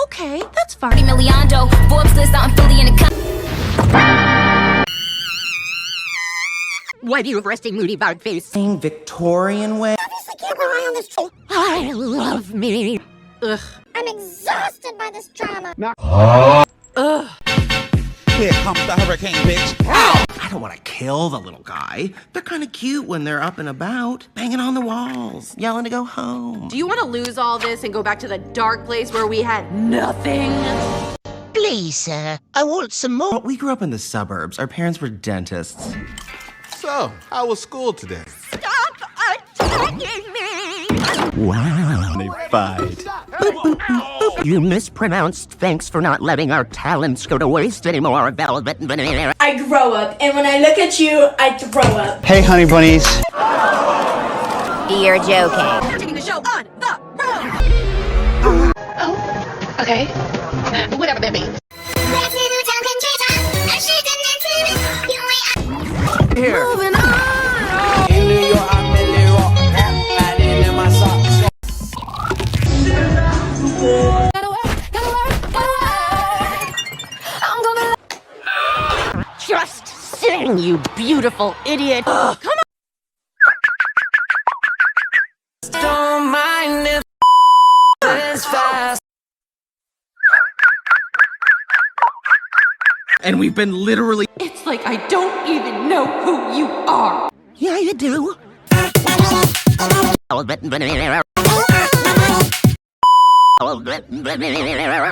Okay, that's fine. Milliondo, Forbes list out in Philly in the Why do you resting moody about face? Sing Victorian way. Obviously can't rely on this troll. I love me. Ugh. I'm exhausted by this drama. Ugh. Here comes the hurricane, bitch. I don't want to kill the little guy. They're kind of cute when they're up and about, banging on the walls, yelling to go home. Do you want to lose all this and go back to the dark place where we had nothing? Please, sir. I want some more. Well, we grew up in the suburbs. Our parents were dentists. So, how was school today? Stop attacking me! Wow, they fight. You mispronounced thanks for not letting our talents go to waste anymore, Velvet Veneer. I grow up, and when I look at you, I throw up. Hey, honey bunnies. You're joking. We're taking the show on the road! Oh, okay. Whatever that means. Here. Moving on! In New York, I'm in New York. Hiding in my socks. Just sing, you beautiful idiot. Come on! Don't mind if it's fast. And we've been literally. It's like I don't even know who you are. Yeah, you do. Velvet Veneer. Velvet Veneer.